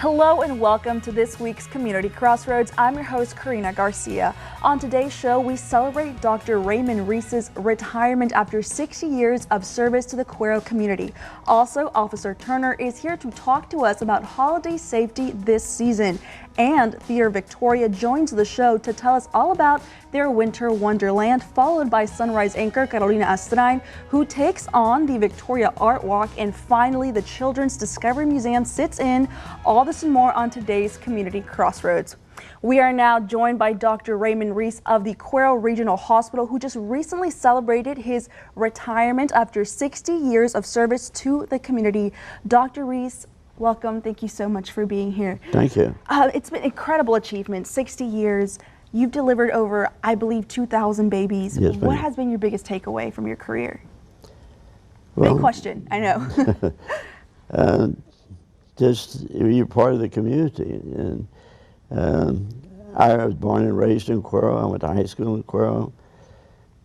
Hello and welcome to this week's Community Crossroads. I'm your host, Karina Garcia. On today's show, we celebrate Dr. Raymond Reese's retirement after 60 years of service to the Cuero community. Also, Officer Turner is here to talk to us about holiday safety this season. And Theater Victoria joins the show to tell us all about their winter wonderland, followed by Sunrise anchor Carolina Astrain, who takes on the Victoria Art Walk, and finally the Children's Discovery Museum sits in. All this and more on today's Community Crossroads. We are now joined by Dr. Raymond Reese of the Cuero Regional Hospital, who just recently celebrated his retirement after 60 years of service to the community. Dr. Reese, welcome. Thank you so much for being here. Thank you. It's been an incredible achievement, 60 years. You've delivered over, I believe, 2,000 babies. Yes, what ma'am. has been your biggest takeaway from your career? Well, Big question, I know. Just you're part of the community, and I was born and raised in Cuero. I went to high school in Cuero,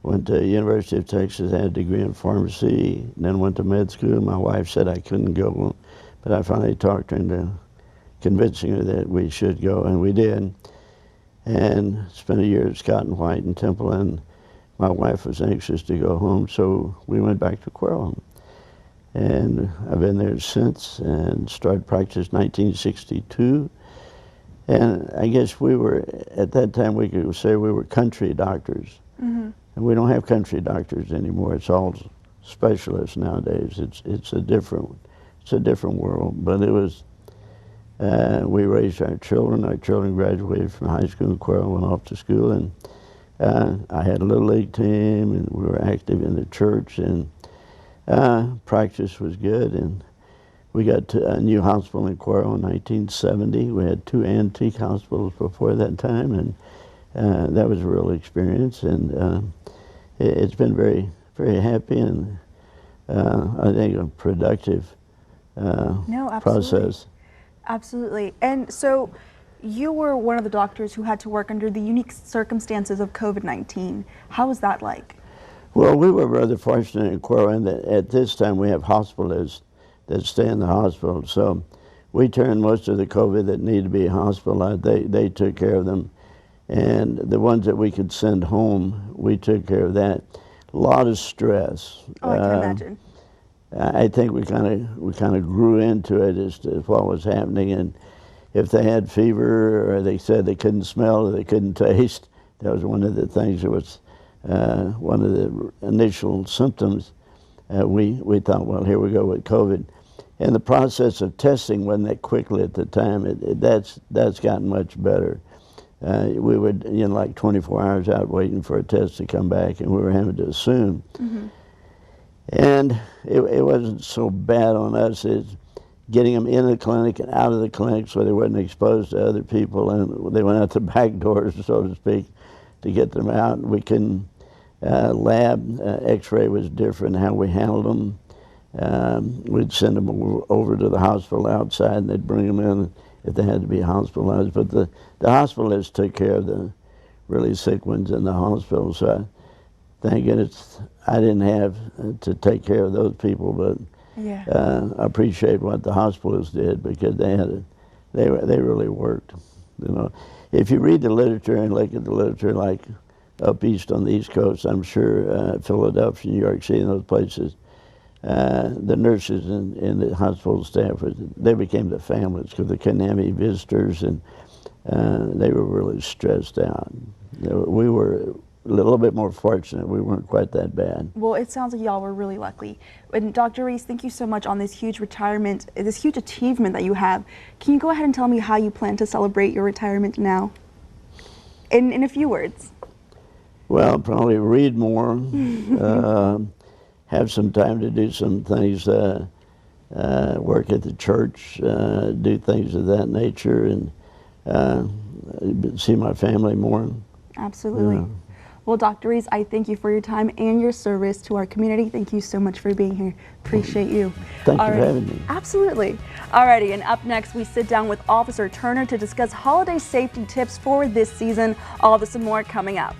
went to University of Texas, had a degree in pharmacy, and then went to med school. My wife said I couldn't go, but I finally talked her into convincing her that we should go, and we did. And spent a year at Scott and White in Temple, and my wife was anxious to go home, so we went back to Cuero. And I've been there since and started practice 1962. And I guess we were, at that time we could say we were country doctors. Mm-hmm. And we don't have country doctors anymore. It's all specialists nowadays. It's a different world. But it was, we raised our children. Our children graduated from high school in Cuero, went off to school. And I had a little league team, and we were active in the church. And practice was good, and we got to a new hospital in Cuero in 1970. We had two antique hospitals before that time, and that was a real experience. And it's been very, very happy, and I think a productive process. Absolutely. And so you were one of the doctors who had to work under the unique circumstances of COVID-19. How was that like? Well, we were rather fortunate in Cuero in that at this time we have hospitalists that stay in the hospital. So we turned most of the COVID that needed to be hospitalized, they took care of them. And the ones that we could send home, we took care of that. A lot of stress. Oh, I can imagine. I think we kind of grew into it as to what was happening. And if they had fever, or they said they couldn't smell or they couldn't taste, that was one of the things that was one of the initial symptoms. We thought, well, here we go with COVID. And the process of testing wasn't that quickly at the time. That's gotten much better. We would, like 24 hours out waiting for a test to come back, and we were having to assume. Mm-hmm. And it wasn't so bad on us as getting them in the clinic and out of the clinic so they weren't exposed to other people, and they went out the back doors, so to speak, to get them out. We couldn't, lab x-ray was different, how we handled them. We'd send them over to the hospital outside, and they'd bring them in if they had to be hospitalized. But the hospitalists took care of the really sick ones in the hospital, so thank goodness I didn't have to take care of those people, but yeah. I appreciate what the hospitalists did, because they really worked. If you read the literature and look at the literature, like up east on the East Coast, I'm sure Philadelphia, New York City, and those places, the nurses and the hospital staff, they became the families because they couldn't have any visitors, and they were really stressed out. We were a little bit more fortunate. We weren't quite that bad. Well, it sounds like y'all were really lucky. And Dr. Reese, thank you so much on this huge retirement, this huge achievement that you have. Can you go ahead and tell me how you plan to celebrate your retirement now? In a few words. Well, probably read more, have some time to do some things, work at the church, do things of that nature, and see my family more. Absolutely. Yeah. Well, Dr. Reese, I thank you for your time and your service to our community. Thank you so much for being here. Appreciate you. Thank you for having me. Absolutely. Alrighty, and up next we sit down with Officer Turner to discuss holiday safety tips for this season. All this and more coming up.